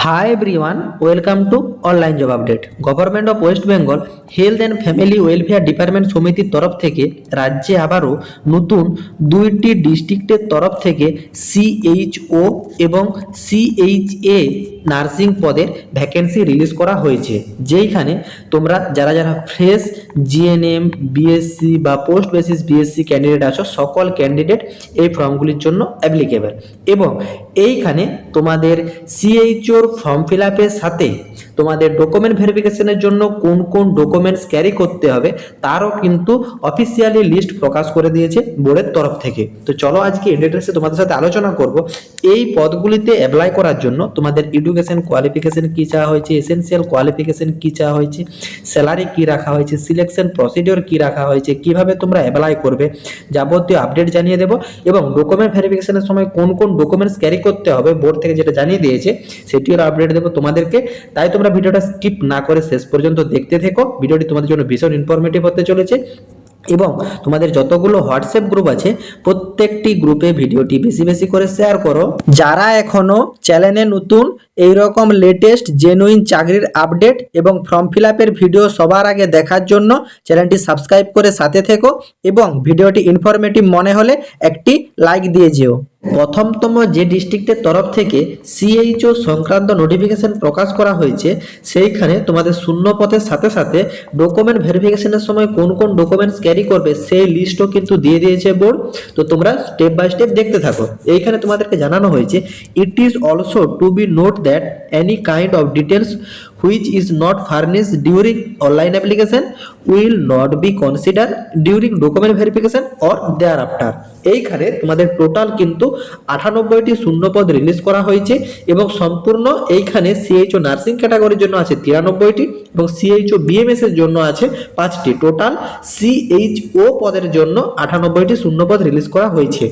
Hi everyone, welcome to Online Job Update. Government of West Bengal health and family welfare department সমিতির তরফ থেকে রাজ্যে আবারও নতুন দুইটি ডিস্ট্রিক্টের তরফ থেকে সিএইচও এবং সিএইচএ নার্সিং পদের ভ্যাকেন্সি রিলিজ করা হয়েছে, যেইখানে তোমরা যারা যারা ফ্রেশ জিএনএম বিএসসি বা পোস্ট বেসিস বিএসসি ক্যান্ডিডেট আছো, সকল ক্যান্ডিডেট এই ফর্মগুলির জন্য অ্যাপ্লিকেবল। এবং এইখানে তোমাদের সিএইচওর ফর্ম ফিল আপের সাথে তোমাদের ডকুমেন্ট ভেরিফিকেশনের জন্য কোন কোন ডকুমেন্টস ক্যারি করতে হবে তারও কিন্তু অফিসিয়ালি লিস্ট প্রকাশ করে দিয়েছে বোর্ডের তরফ থেকে। তো চলো আজকে ইন ডিটেইলসে তোমাদের সাথে আলোচনা করব এই পদগুলিতে অ্যাপ্লাই করার জন্য তোমাদের এডুকেশন কোয়ালিফিকেশন কী চাওয়া হয়েছে, এসেনশিয়াল কোয়ালিফিকেশন কী চাওয়া হয়েছে, স্যালারি কী রাখা হয়েছে, সিলেকশন প্রসিডিওর কী রাখা হয়েছে, কিভাবে তোমরা অ্যাপ্লাই করবে, যাবতীয় আপডেট জানিয়ে দেবো। এবং ডকুমেন্ট ভেরিফিকেশনের সময় কোন কোন ডকুমেন্টস ক্যারি করতে হবে বোর্ড থেকে যেটা জানিয়ে দিয়েছে সেটির আপডেট দেবো তোমাদেরকে। তাই তোমরা ভিডিওটা স্কিপ না করে শেষ পর্যন্ত দেখতে থেকো। ভিডিওটি তোমাদের জন্য ভীষণ ইনফরমেটিভ হতে চলেছে। এবং তোমাদের যতগুলো হোয়াটসঅ্যাপ গ্রুপ আছে প্রত্যেকটি গ্রুপে ভিডিওটি বেশি বেশি করে শেয়ার করো। যারা এখনো চ্যানেলে নতুন, এইরকম লেটেস্ট জেনুইন চাকরির আপডেট এবং ফর্ম ফিল আপের ভিডিও সবার আগে দেখার জন্য চ্যানেলটি সাবস্ক্রাইব করে সাথে থেকো এবং ভিডিওটি ইনফরমেটিভ মনে হলে একটি লাইক দিয়ে যেও। প্রথমতম যে ডিস্ট্রিক্টের তরফ থেকে সিএইচও সংক্রান্ত নোটিফিকেশন প্রকাশ করা হয়েছে, সেইখানে তোমাদের শূন্য পদের সাথে সাথে ডকুমেন্ট ভেরিফিকেশনের সময় কোন কোন ডকুমেন্টস ক্যারি করবে সেই লিস্টও কিন্তু দিয়ে দিয়েছে বোর্ড। তো তোমরা স্টেপ বাই স্টেপ দেখতে থাকো। এইখানে তোমাদেরকে জানানো হয়েছে, it is also to be note that any kind of details which is not furnished during online application will not be considered during document verification or thereafter। এইখানে তোমাদের টোটাল কিন্তু 98টি শূন্যপদ রিলিজ করা হয়েছে এবং সম্পূর্ণ এইখানে সিএইচও নার্সিং ক্যাটাগরির জন্য আছে 93টি এবং সিএইচও বিএমএস এর জন্য আছে 5টি। টোটাল সিএইচও পদের জন্য 98টি শূন্যপদ রিলিজ করা হয়েছে।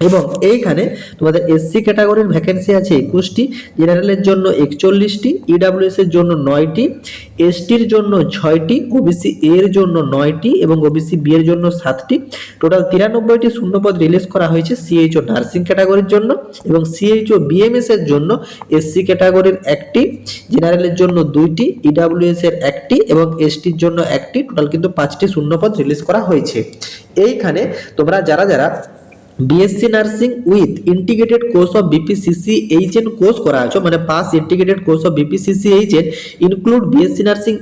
এবং এইখানে তোমাদের এসসি ক্যাটাগরির ভ্যাকেন্সি আছে 21টি, জেনারেলের জন্য 41টি, ইডাব্লিউএস এর জন্য 9টি, এসটির জন্য 6টি, ওবিসি এর জন্য 9টি এবং ওবিসি বি এর জন্য 7টি। টোটাল 93টি শূন্যপদ রিলিজ করা হয়েছে সিএইচও নার্সিং ক্যাটাগরির জন্য। এবং সিএইচও বিএমএস এর জন্য এসসি ক্যাটাগরির 1টি, জেনারেলের জন্য 2টি, ইডাব্লিউএস এর 1টি এবং এসটির জন্য 1টি। টোটাল কিন্তু 5টি শূন্যপদ রিলিজ করা হয়েছে। এইখানে তোমরা যারা যারা BSc nursing with integrated course of BPCCHN course করা আছে, মানে pass integrated course of BPCCHN include BSc nursing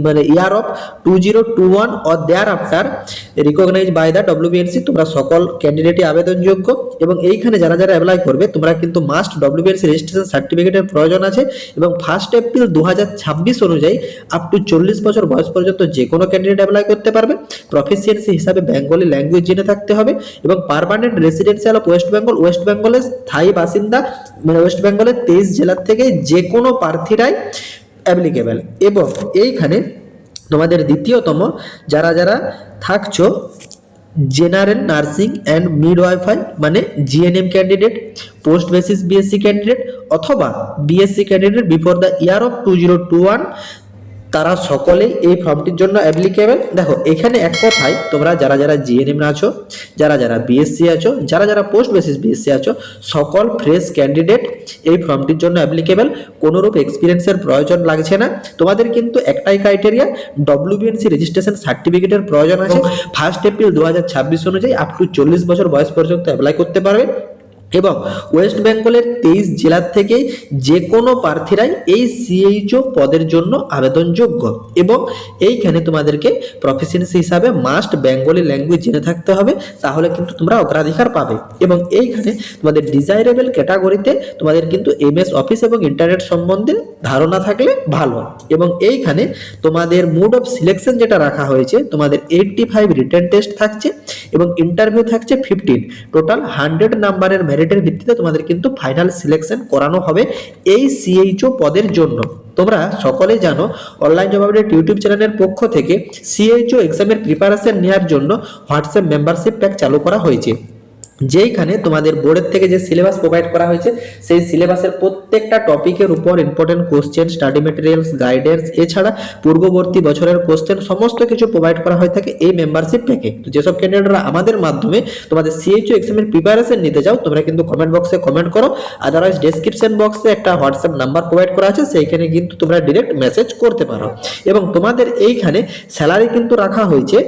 মানে year of 2021 or there after recognise by the WBNC, তোমরা সকল ক্যান্ডিডেটই আবেদনযোগ্য। এবং এইখানে যারা যারা অ্যাপ্লাই করবে তোমরা কিন্তু মাস্ট ডব্লিউবিএনসি রেজিস্ট্রেশন সার্টিফিকেটের প্রয়োজন আছে। এবং 1 এপ্রিল 2026 অনুযায়ী আপ টু 40 বছর বয়স পর্যন্ত যে কোনো ক্যান্ডিডেট অ্যাপ্লাই করতে পারবে। প্রফিসিয়েন্সি হিসাবে বেঙ্গলি ল্যাঙ্গুয়েজ জেনে থাকতে হবে এবং permanent residential of West Bengal, West বেঙ্গলের স্থায়ী বাসিন্দা, মানে ওয়েস্ট বেঙ্গলের 23 জেলার থেকে যে কোনো প্রার্থীরাই অ্যাপ্লিকেবল। এবং এইখানে তোমাদের দ্বিতীয়তম যারা যারা থাকছো জেনারেল নার্সিং অ্যান্ড মিডওয়াইফাই মানে GNM candidate, post basis BSc candidate অথবা BSc candidate before the year of 2021, তারা সকলেই এই ফর্মটির জন্য অ্যাপ্লিকেবল। দেখো এখানে এক কথায় তোমরা যারা যারা জিএনএম আছো, যারা যারা বিএসসি আছো, যারা যারা পোস্ট বেসিস বিএসসি আছো, সকল ফ্রেশ ক্যান্ডিডেট এই ফর্মটির জন্য অ্যাপ্লিকেবল। কোনোরূপ এক্সপিরিয়েন্সের প্রয়োজন লাগছে না। তোমাদের কিন্তু একটাই ক্রাইটেরিয়া, ডব্লিউবিএনসি রেজিস্ট্রেশন সার্টিফিকেটের প্রয়োজন আছে। 1 এপ্রিল 2026 অনুযায়ী আপ টু 40 বছর বয়স পর্যন্ত অ্যাপ্লাই করতে পারবে। এবং ওয়েস্ট বেঙ্গলের 23 জেলার থেকে যে কোনো প্রার্থীরাই এই সিএইচও পদের জন্য আবেদনযোগ্য। এবং এইখানে তোমাদেরকে প্রফিসিয়েন্সি হিসাবে মাস্ট বেঙ্গলি ল্যাঙ্গুয়েজ জেনে থাকতে হবে, তাহলে কিন্তু তোমরা অগ্রাধিকার পাবে। এবং এইখানে তোমাদের ডিজাইরেবল ক্যাটাগরিতে তোমাদের কিন্তু এমএস অফিস এবং ইন্টারনেট সম্বন্ধে ধারণা থাকলে ভালো। এবং এইখানে তোমাদের মোড অফ সিলেকশন যেটা রাখা হয়েছে, তোমাদের 85 রিটেন টেস্ট থাকছে এবং ইন্টারভিউ থাকছে 15। টোটাল 100 নাম্বারের মেরিটের ভিত্তিতে তোমাদের কিন্তু ফাইনাল সিলেকশন করানো হবে এই সিএইচও পদের জন্য। তোমরা সকলেই জানো অনলাইন জব আপডেট ইউটিউব চ্যানেলের পক্ষ থেকে সিএইচও এক্সামের প্রিপারেশন নেওয়ার জন্য হোয়াটসঅ্যাপ মেম্বারশিপ প্যাক চালু করা হয়েছে। যেইখানে তোমাদের বোর্ডের থেকে যে সিলেবাস প্রোভাইড করা হয়েছে সেই সিলেবাসের প্রত্যেকটা টপিকের উপর important question, study materials, guidance, এছাড়া পূর্ববর্তী বছরের কোশ্চেন সমস্ত কিছু প্রোভাইড করা হয়ে থাকে এই মেম্বারশিপ প্যাকে। তো যেসব ক্যান্ডিডেটরা আমাদের মাধ্যমে তোমাদের সিএইচও এক্সামের প্রিপারেশন নিতে চাও, তোমরা কিন্তু কমেন্ট বক্সে কমেন্ট করো, আদারওয়াইজ ডেসক্রিপশন বক্সে একটা হোয়াটসঅ্যাপ নাম্বার প্রোভাইড করা আছে, সেইখানে কিন্তু তোমরা ডিরেক্ট মেসেজ করতে পারো। এবং তোমাদের এইখানে স্যালারি কিন্তু রাখা হয়েছে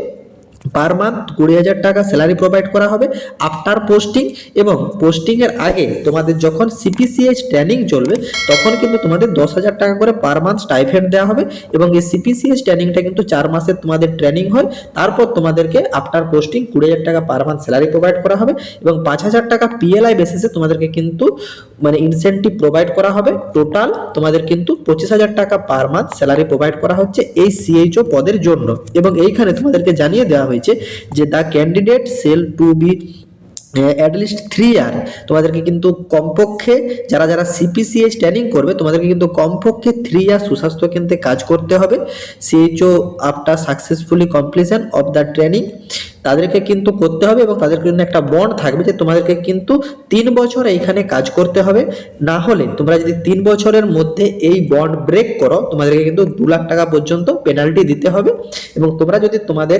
পার মান্থ 20,000 টাকা স্যালারি প্রোভাইড করা হবে আফটার পোস্টিং। এবং পোস্টিং এর আগে তোমাদের যখন সিপিসিএইচ ট্রেনিং চলবে তখন কিন্তু তোমাদের 10,000 টাকা করে পার মান্থ স্টাইফেন্ড দেওয়া হবে। এবং এই সিপিসিএইচ ট্রেনিংটা কিন্তু 4 মাসের তোমাদের ট্রেনিং হয়, তারপর তোমাদেরকে আফটার পোস্টিং 20,000 টাকা পার মান্থ স্যালারি প্রোভাইড করা হবে এবং 5,000 টাকা পিএলআই বেসিসে তোমাদেরকে কিন্তু মানে ইনসেন্টিভ প্রোভাইড করা হবে। টোটাল তোমাদের কিন্তু 25,000 টাকা পার মান্থ স্যালারি প্রোভাইড করা হচ্ছে এই সিএইচও পদের জন্য। এবং এইখানে তোমাদেরকে জানিয়ে দেওয়া হয়েছে যে the candidate shall to be at least 3 year, তোমাদেরকে কিন্তু কমপক্ষে যারা যারা সিপিসিএইচ ট্রেনিং করবে তোমাদেরকে কিন্তু কমপক্ষে 3 ইয়ার সুস্বাস্থ্য কেন্দ্রে কাজ করতে হবে। CHO after successfully completion of the training তাদেরকে কিন্তু করতে হবে এবং তাদের জন্য একটা বন্ড থাকবে যে তোমাদেরকে কিন্তু 3 বছর এইখানে কাজ করতে হবে। না হলে তোমরা যদি 3 বছরের মধ্যে এই বন্ড ব্রেক করো তোমাদেরকে কিন্তু 2 লাখ টাকা পর্যন্ত পেনাল্টি দিতে হবে। এবং তোমরা যদি তোমাদের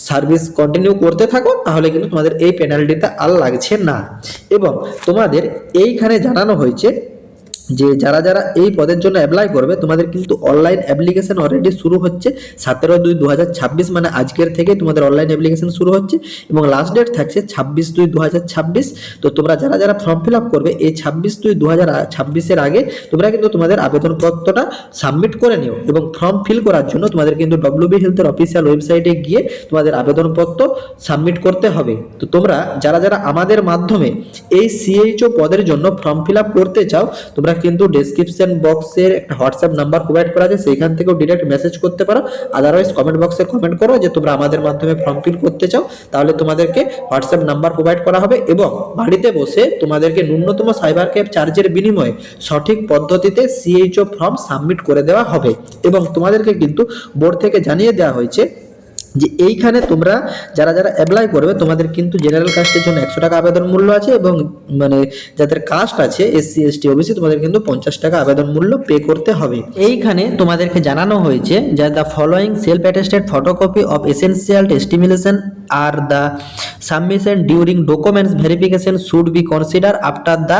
সার্ভিস কন্টিনিউ করতে থাকো তাহলে কিন্তু তোমাদের এই পেনাল্টিটা আর লাগছে না। এবং তোমাদের এইখানে জানানো হয়েছে যে যারা যারা এই পদের জন্য অ্যাপ্লাই করবে তোমাদের কিন্তু অনলাইন অ্যাপ্লিকেশন অলরেডি শুরু হচ্ছে 17/2/2026, মানে আজকের থেকে তোমাদের অনলাইন অ্যাপ্লিকেশন শুরু হচ্ছে এবং লাস্ট ডেট থাকছে 26/2/2026। তো তোমরা যারা যারা ফর্ম ফিল আপ করবে এই 26/2/2026 আগে তোমরা কিন্তু তোমাদের আবেদনপত্রটা সাবমিট করে নিও। এবং ফর্ম ফিল করার জন্য তোমাদের কিন্তু ডব্লিউবি হেলথের অফিসিয়াল ওয়েবসাইটে গিয়ে তোমাদের আবেদনপত্র সাবমিট করতে হবে। তো তোমরা যারা যারা আমাদের মাধ্যমে এই সিএইচও পদের জন্য ফর্ম ফিল আপ করতে চাও তোমরা কিন্তু ডেসক্রিপশন বক্সের একটা হোয়াটসঅ্যাপ নাম্বার প্রোভাইড করা আছে, সেইখান থেকেও ডিরেক্ট মেসেজ করতে পারো, আদারওয়াইজ কমেন্ট বক্সে কমেন্ট করো যে তোমরা আমাদের মাধ্যমে ফর্ম ফিল করতে চাও, তাহলে তোমাদেরকে হোয়াটসঅ্যাপ নাম্বার প্রোভাইড করা হবে এবং বাড়িতে বসে তোমাদেরকে ন্যূনতম সাইবার ক্যাফ চার্জের বিনিময়ে সঠিক পদ্ধতিতে সিএইচও ফর্ম সাবমিট করে দেওয়া হবে। এবং তোমাদেরকে কিন্তু বোর্ড থেকে জানিয়ে দেওয়া হয়েছে যে এইখানে তোমরা যারা যারা অ্যাপ্লাই করবে তোমাদের কিন্তু জেনারেল কাস্টের জন্য 100 টাকা আবেদন মূল্য আছে এবং মানে যাদের কাস্ট আছে এসসি এসটি ওবিসি তোমাদের কিন্তু 50 টাকা আবেদন মূল্য পে করতে হবে। এইখানে তোমাদেরকে জানানো হয়েছে যে the following self attested photocopy of essential testimonials are the submission during documents verification should be consider after the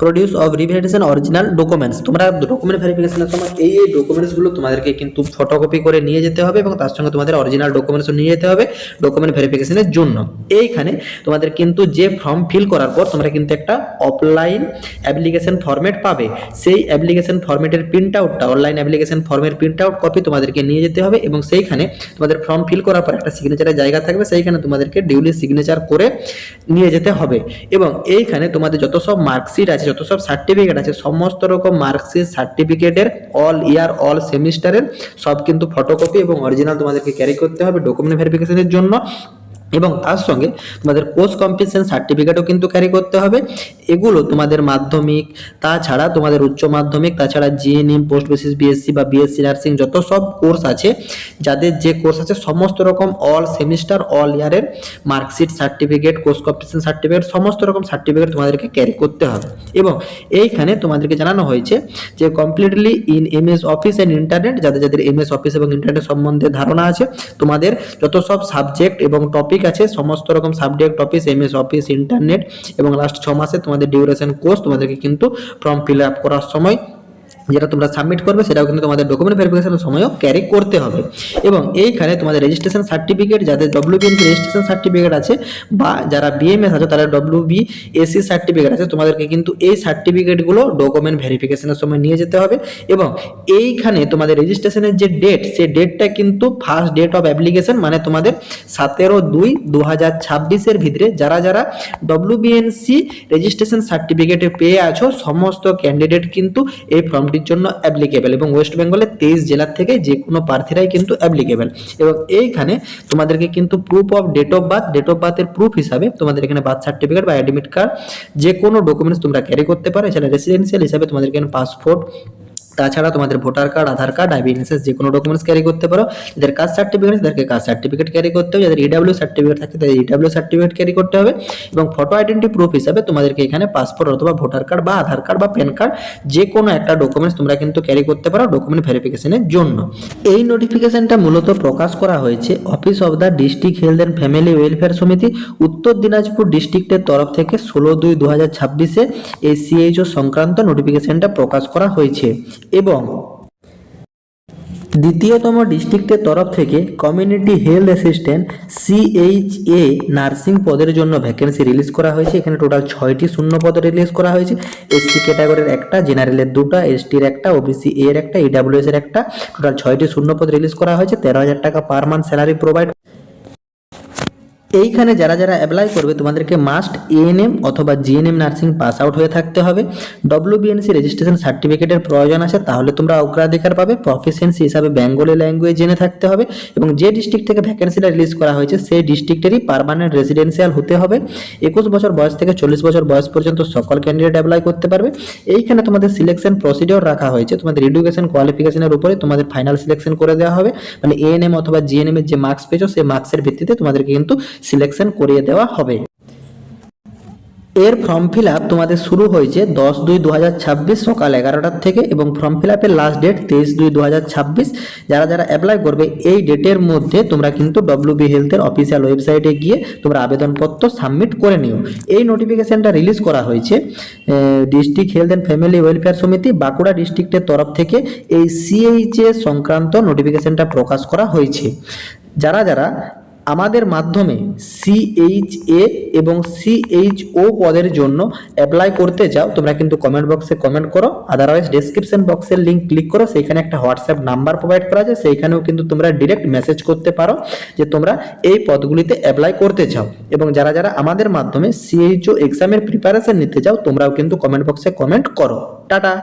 produce of reverification original documents. তোমরা ডকুমেন্ট ভেরিফিকেশনের সময় এই ডকুমেন্টসগুলো তোমাদেরকে কিন্তু ফটোকপি করে নিয়ে যেতে হবে এবং তার সঙ্গে তোমাদের অরিজিনাল ডকুমেন্টসও নিয়ে যেতে হবে ডকুমেন্ট ভেরিফিকেশনের জন্য। এইখানে তোমাদের কিন্তু যে ফর্ম ফিল করার পর তোমরা কিন্তু একটা অফলাইন অ্যাপ্লিকেশন ফরম্যাট পাবে, সেই অ্যাপ্লিকেশন ফরম্যাটের প্রিন্ট আউটটা অনলাইন অ্যাপ্লিকেশন ফর্মের প্রিন্ট আউট কপি তোমাদেরকে নিয়ে যেতে হবে এবং সেইখানে তোমাদের ফর্ম ফিল করার পর একটা সিগনেচারের জায়গা থাকবে, সেইখানে তোমাদেরকে ডিউলি সিগনেচার করে নিয়ে যেতে হবে। এবং এইখানে তোমাদের যত সব মার্কশিট আছে, যত সব সার্টিফিকেট আছে, সমস্ত রকম মার্কশিট সার্টিফিকেটের অল ইয়ার অল সেমিস্টারের সব কিন্তু ফটোকপি এবং অরিজিনাল তোমাদেরকে ক্যারি করতে হবে ডকুমেন্ট ভেরিফিকেশনের জন্য। এবং তার সঙ্গে তোমাদের কোর্স কমপ্লিশন সার্টিফিকেটও কিন্তু ক্যারি করতে হবে। এগুলো তোমাদের মাধ্যমিক, তাছাড়া তোমাদের উচ্চ মাধ্যমিক, তাছাড়া জিএনএম, পোস্ট বেসিস বিএসসি বা বিএসসি নার্সিং যত সব কোর্স আছে, যাদের যে কোর্স আছে সমস্ত রকম অল সেমিস্টার অল ইয়ারের marksheet certificate, course completion certificate, সমস্ত রকম সার্টিফিকেট তোমাদেরকে ক্যারি করতে হবে। এবং এইখানে তোমাদেরকে জানানো হয়েছে যে completely in MS office and internet, যাদের যাদের এমএস অফিস এবং ইন্টারনেট সম্বন্ধে ধারণা আছে, তোমাদের যত সব সাবজেক্ট এবং টপিক আছে সমস্ত রকম subject office, MS office, internet এবং লাস্ট 6 মাসে তোমাদের ডিউরেশন কোর্স তোমাদেরকে কিন্তু ফর্ম ফিল আপ করার সময় যেটা তোমরা সাবমিট করবে সেটাও কিন্তু তোমাদের ডকুমেন্ট ভেরিফিকেশনের সময়ও ক্যারি করতে হবে। এবং এইখানে তোমাদের রেজিস্ট্রেশন সার্টিফিকেট, যাদের ডব্লিউবিএনসি রেজিস্ট্রেশন সার্টিফিকেট আছে বা যারা বিএমএস আছে তারা ডব্লিউবিএসসি সার্টিফিকেট আছে, তোমাদেরকে কিন্তু এই সার্টিফিকেটগুলো ডকুমেন্ট ভেরিফিকেশনের সময় নিয়ে যেতে হবে। এবং এইখানে তোমাদের রেজিস্ট্রেশনের যে ডেট, সেই ডেটটা কিন্তু ফার্স্ট ডেট অফ অ্যাপ্লিকেশন, মানে তোমাদের 17/2/2026 ভিতরে যারা যারা ডব্লিউবিএনসি রেজিস্ট্রেশন সার্টিফিকেটে পেয়ে আছো সমস্ত ক্যান্ডিডেট কিন্তু এই ফর্ম জন্য অ্যাপ্লিকেবল। এবং ওয়েস্ট বেঙ্গলের 23 জেলার থেকে যে কোনো প্রার্থীরাই কিন্তু অ্যাপ্লিকেবল। এবং এইখানে তোমাদেরকে কিন্তু প্রুফ অফ ডেট অফ বার্থের প্রুফ হিসাবে তোমাদের এখানে বার্থ সার্টিফিকেট বা অ্যাডমিট কার্ড যে কোনো ডকুমেন্টস তোমরা ক্যারি করতে পারো। এছাড়া রেসিডেন্সিয়াল হিসাবে তোমাদের এখানে পাসপোর্ট তাছাড়া তোমাদের ভোটার কার্ড, আধার কার্ড, আইবিএনএসএস যে কোনো ডকুমেন্টস ক্যারি করতে পারো। যাদের কাস্ট সার্টিফিকেট তাদেরকে কাস্ট সার্টিফিকেট ক্যারি করতে হবে, যাদের ইডাব্লিউ সার্টিফিকেট থাকে তাদের ইডাব্লিউ সার্টিফিকেট ক্যারি করতে হবে। এবং ফটো আইডেন্টি প্রুফ হিসাবে তোমাদেরকে এখানে পাসপোর্ট অথবা ভোটার কার্ড বা আধার কার্ড বা প্যান কার্ড যে কোনো একটা ডকুমেন্টস তোমরা কিন্তু ক্যারি করতে পারো ডকুমেন্ট ভেরিফিকেশনের জন্য। এই নোটিফিকেশনটা মূলত প্রকাশ করা হয়েছে office of the district health and family welfare সমিতি, উত্তর দিনাজপুর ডিস্ট্রিক্টের তরফ থেকে 16/2/2026-এ এই সিএইচও সংক্রান্ত নোটিফিকেশনটা প্রকাশ করা হয়েছে। এবং দ্বিতীয়তম ডিস্ট্রিক্টের তরফ থেকে community health assistant CHA nursing পদের জন্য ভ্যাকেন্সি রিলিজ করা হয়েছে। এখানে টোটাল 6টি শূন্য পদ রিলিজ করা হয়েছে। এসসি ক্যাটাগরির একটা, জেনারেলের দুটা, এসটির একটা, ওবিসি এর একটা, ইডাব্লিউএস এর একটা, টোটাল 6টি শূন্য পদ রিলিজ করা হয়েছে। 13,000 টাকা পার মান্থ স্যালারি প্রোভাইড। এইখানে যারা যারা অ্যাপ্লাই করবে তোমাদেরকে মাস্ট এএনএম অথবা জিএনএম নার্সিং পাস আউট হয়ে থাকতে হবে। ডব্লিউবিএনসি রেজিস্ট্রেশন সার্টিফিকেটের প্রয়োজন আছে, তাহলে তোমরা অগ্রাধিকার পাবে। প্রফিসিয়েন্সি হিসাবে বেঙ্গলি ল্যাঙ্গুয়েজ জেনে থাকতে হবে এবং যে ডিস্ট্রিক্ট থেকে ভ্যাকেন্সিটা রিলিজ করা হয়েছে সেই ডিস্ট্রিক্টেরই পার্মানেন্ট রেসিডেন্সিয়াল হতে হবে। 21 বছর বয়স থেকে 40 বছর বয়স পর্যন্ত সকল ক্যান্ডিডেট অ্যাপ্লাই করতে পারবে। এইখানে তোমাদের সিলেকশন প্রসিডিওর রাখা হয়েছে, তোমাদের এডুকেশন কোয়ালিফিকেশনের উপরে তোমাদের ফাইনাল সিলেকশন করে দেওয়া হবে। মানে এএনএম অথবা জিএনএম এর যে মার্কস পেয়েছো সেই মার্কসের ভিত্তিতে তোমাদেরকে কিন্তু সিলেকশন করিয়ে দেওয়া হবে। এর ফর্ম ফিল আপ তোমাদের শুরু হয়েছে 10/2/2026 সকাল 11টার থেকে এবং ফর্ম ফিল আপের লাস্ট ডেট 23/2/2026। যারা যারা অ্যাপ্লাই করবে এই ডেটের মধ্যে তোমরা কিন্তু ডব্লিউবি হেলথের অফিসিয়াল ওয়েবসাইটে গিয়ে তোমরা আবেদনপত্র সাবমিট করে নিও। এই নোটিফিকেশনটা রিলিজ করা হয়েছে district health and family welfare সমিতি বাঁকুড়া ডিস্ট্রিক্টের তরফ থেকে এই সিএইচএ সংক্রান্ত নোটিফিকেশনটা প্রকাশ করা হয়েছে। যারা যারা আমাদের মাধ্যমে সিএইচএ এবং সিএইচও পদের জন্য অ্যাপ্লাই করতে চাও তোমরা কিন্তু কমেন্ট বক্সে কমেন্ট করো, আদারওয়াইজ ডেসক্রিপশন বক্সের লিঙ্ক ক্লিক করো, সেইখানে একটা হোয়াটসঅ্যাপ নাম্বার প্রোভাইড করা আছে, সেইখানেও কিন্তু তোমরা ডিরেক্ট মেসেজ করতে পারো যে তোমরা এই পদগুলিতে অ্যাপ্লাই করতে চাও। এবং যারা যারা আমাদের মাধ্যমে সিএইচও এক্সামের প্রিপারেশন নিতে চাও তোমরাও কিন্তু কমেন্ট বক্সে কমেন্ট করো। টাটা।